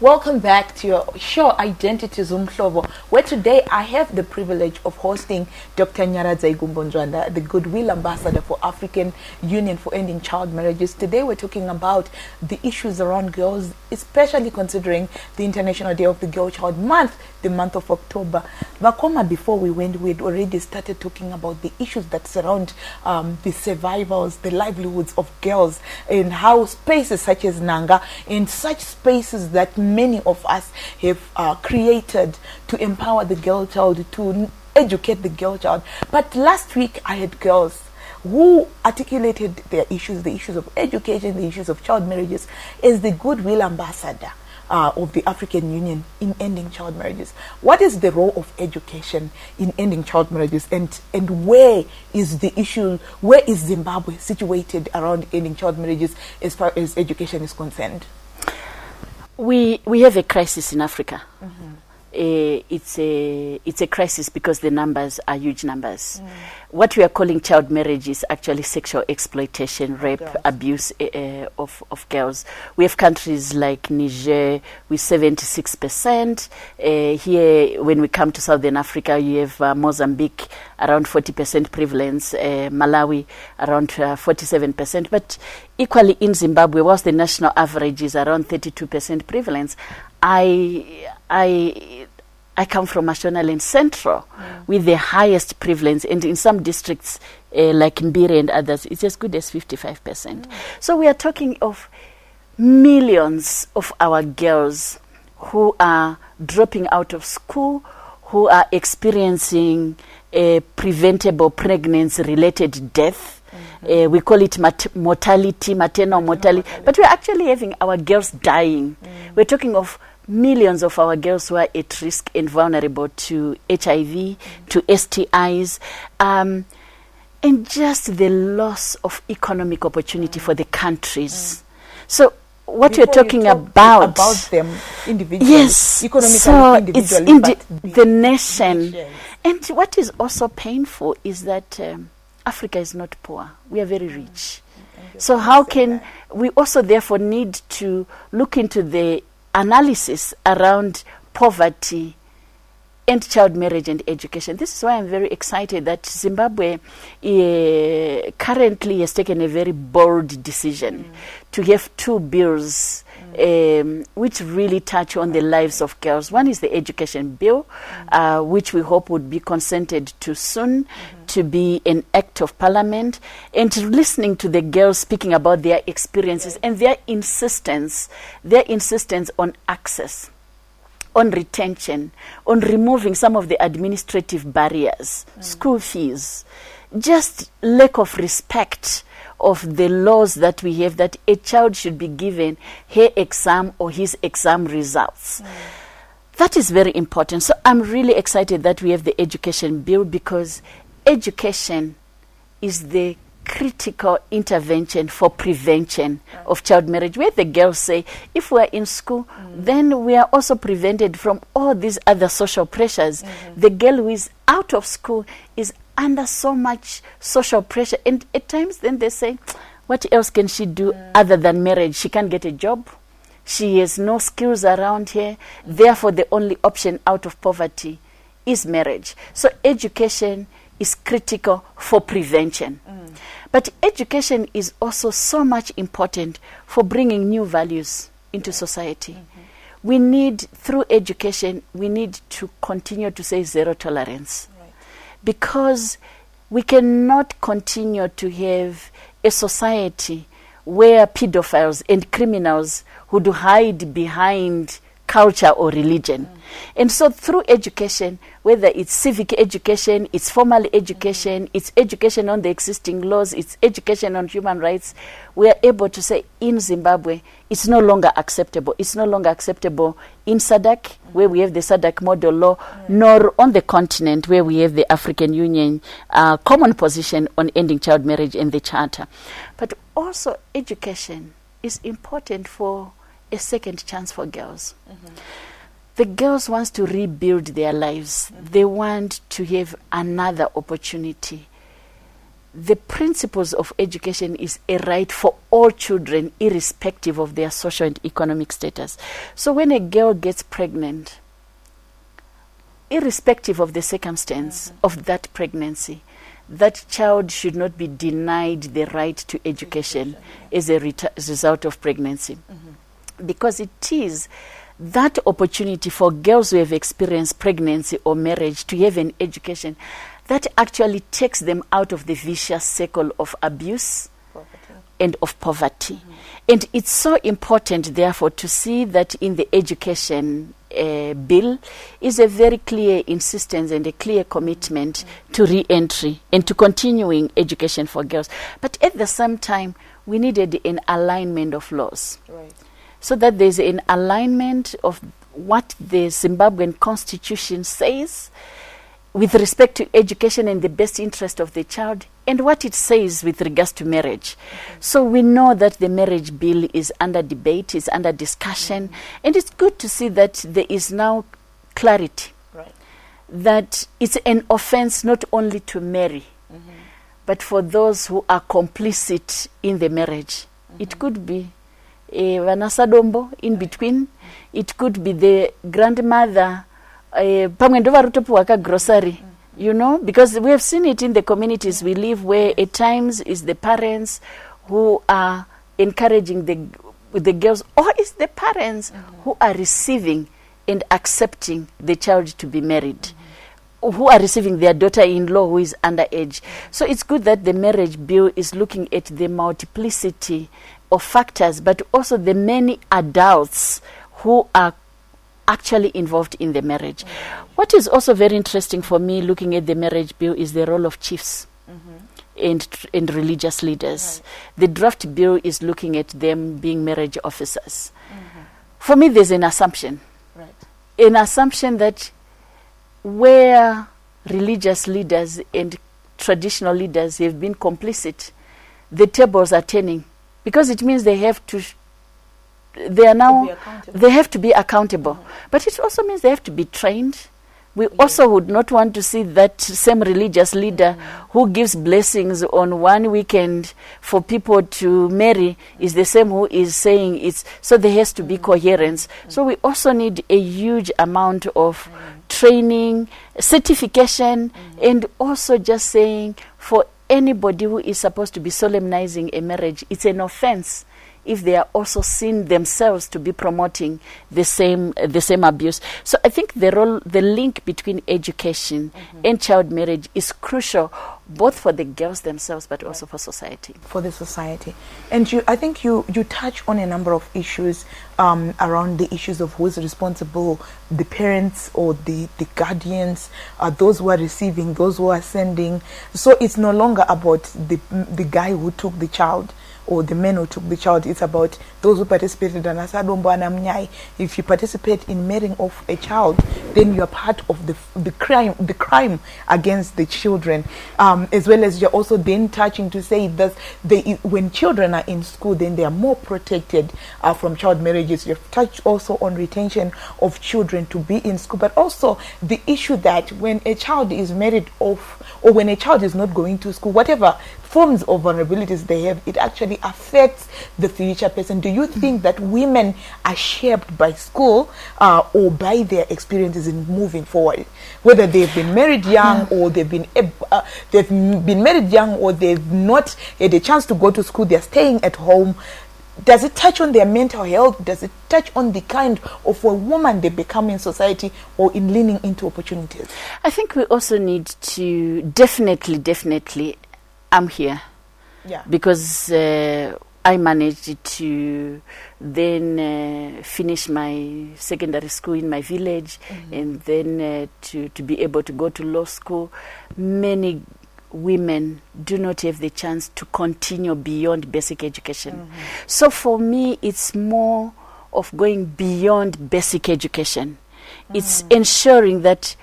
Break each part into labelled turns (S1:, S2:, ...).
S1: Welcome back to your show, Identities, Umhlobo, where today I have the privilege of hosting Dr. Nyaradza Igumbonjwanda, the Goodwill Ambassador for African Union for Ending Child Marriages. Today we're talking about the issues around girls, especially considering the International Day of the Girl Child Month, the month of October. Vakoma, before we went, we'd already started talking about the issues that surround the survivals, the livelihoods of girls, and how spaces such as Nanga, in such spaces that many of us have created to empower the girl child, to educate the girl child. But last week I had girls who articulated their issues, the issues of education, the issues of child marriages, as the Goodwill Ambassador of the African Union in ending child marriages. What is the role of education in ending child marriages, and where is the issue, where is Zimbabwe situated around ending child marriages as far as education is concerned?
S2: We have a crisis in Africa.
S1: Mm-hmm.
S2: It's a crisis because the numbers are huge numbers. What we are calling child marriage is actually sexual exploitation, rape, abuse of girls. We have countries like Niger with 76%. Here, when we come to Southern Africa, you have Mozambique around 40% prevalence, Malawi around 47%. But equally in Zimbabwe, whilst the national average is around 32% prevalence, I come from Mashonaland Central with the highest prevalence, and in some districts like Mbire and others, it's as good as 55%. So we are talking of millions of our girls who are dropping out of school, who are experiencing preventable pregnancy-related death. We call it mortality, maternal mortality, but we're actually having our girls dying. We're talking of millions of our girls who are at risk and vulnerable to HIV, to STIs, and just the loss of economic opportunity for the countries. So what we're talking about
S1: them individually,
S2: yes,
S1: economically,
S2: so
S1: individually,
S2: it's the nation. And what is also painful is that Africa is not poor. We are very rich. So how can we also therefore need to look into the analysis around poverty and child marriage and education? This is why I'm very excited that Zimbabwe currently has taken a very bold decision to have two bills which really touch on the lives of girls. One is the education bill, which we hope would be consented to soon to be an act of parliament, and listening to the girls speaking about their experiences and their insistence on access, on retention, on removing some of the administrative barriers, school fees, just lack of respect of the laws that we have, that a child should be given her exam or his exam results. That is very important. So I'm really excited that we have the education bill, because education is the critical intervention for prevention of child marriage, where the girls say, if we are in school, then we are also prevented from all these other social pressures. The girl who is out of school is under so much social pressure, and at times then they say, what else can she do other than marriage? She can't get a job, she has no skills around here, therefore the only option out of poverty is marriage. So education is critical for prevention. But education is also so much important for bringing new values into society. We need, through education, we need to continue to say zero tolerance. Because we cannot continue to have a society where pedophiles and criminals would hide behind culture or religion. And so through education, whether it's civic education, it's formal education, it's education on the existing laws, it's education on human rights, we are able to say in Zimbabwe, it's no longer acceptable. It's no longer acceptable in SADC, where we have the SADC model law, nor on the continent, where we have the African Union common position on ending child marriage and the Charter. But also education is important for a second chance for girls. The girls want to rebuild their lives. They want to have another opportunity. the principles of education is a right for all children, irrespective of their social and economic status. So when a girl gets pregnant, irrespective of the circumstance of that pregnancy, that child should not be denied the right to education as a result of pregnancy. Because it is that opportunity for girls who have experienced pregnancy or marriage to have an education that actually takes them out of the vicious circle of abuse and of poverty. And it's so important, therefore, to see that in the education bill is a very clear insistence and a clear commitment to re-entry and to continuing education for girls. But at the same time, we needed an alignment of laws.
S1: Right.
S2: So that there's an alignment of what the Zimbabwean constitution says with respect to education and the best interest of the child, and what it says with regards to marriage. So we know that the marriage bill is under debate, is under discussion, and it's good to see that there is now clarity, that it's an offense not only to marry, but for those who are complicit in the marriage. It could be Vanasadombo in between, it could be the grandmother, grocery, you know, because we have seen it in the communities we live, where at times is the parents who are encouraging the girls, or is the parents who are receiving and accepting the child to be married, who are receiving their daughter-in-law who is underage. So it's good that the marriage bill is looking at the multiplicity of factors, but also the many adults who are actually involved in the marriage. What is also very interesting for me looking at the marriage bill is the role of chiefs and religious leaders. The draft bill is looking at them being marriage officers. For me, there's an assumption. An assumption that where religious leaders and traditional leaders have been complicit, the tables are turning, because it means they have to be accountable. But it also means they have to be trained. We also would not want to see that same religious leader who gives blessings on one weekend for people to marry is the same who is saying it's, so there has to be coherence. So we also need a huge amount of training, certification, and also just saying for anybody who is supposed to be solemnizing a marriage, it's an offense if they are also seen themselves to be promoting the same abuse. So I think the link between education and child marriage is crucial, both for the girls themselves, but also for society.
S1: For the society. And I think you touch on a number of issues around the issues of who is responsible, the parents or the guardians, those who are receiving, those who are sending. So it's no longer about the guy who took the child or the men who took the child. It's about those who participated. If you participate in marrying off a child, then you are part of the crime against the children, as well as you're also then touching to say that when children are in school, then they are more protected from child marriages. You've touched also on retention of children to be in school, but also the issue that when a child is married off, or when a child is not going to school, whatever forms of vulnerabilities they have, it actually affects the future person. Do you think that women are shaped by school or by their experiences in moving forward, whether they've been married young or they've been married young or they've not had a chance to go to school, they're staying at home? Does it touch on their mental health? Does it touch on the kind of a woman they become in society or in leaning into opportunities?
S2: I think we also need to definitely I'm here.
S1: Yeah.
S2: Because I managed to then finish my secondary school in my village, and then to be able to go to law school. Many women do not have the chance to continue beyond basic education. So for me, it's more of going beyond basic education. It's ensuring that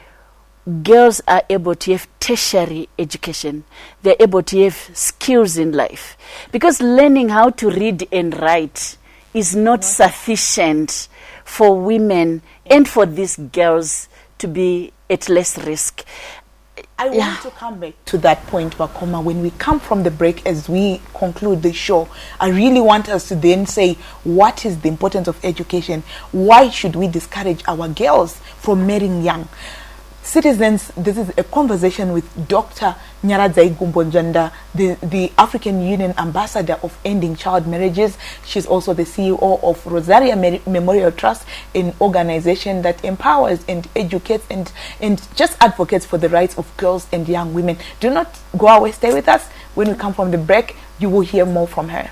S2: girls are able to have tertiary education. They're able to have skills in life. Because learning how to read and write is not sufficient for women and for these girls to be at less risk.
S1: I
S2: Yeah.
S1: want to come back to that point, Bakoma, when we come from the break as we conclude the show. I really want us to then say, what is the importance of education? Why should we discourage our girls from marrying young? Citizens, this is a conversation with Dr. Nyaradzai Gumbonjanda, the African Union Ambassador of Ending Child Marriages. She's also the CEO of Rozaria Memorial Trust, an organization that empowers and educates and just advocates for the rights of girls and young women. Do not go away, stay with us. When we come from the break, you will hear more from her.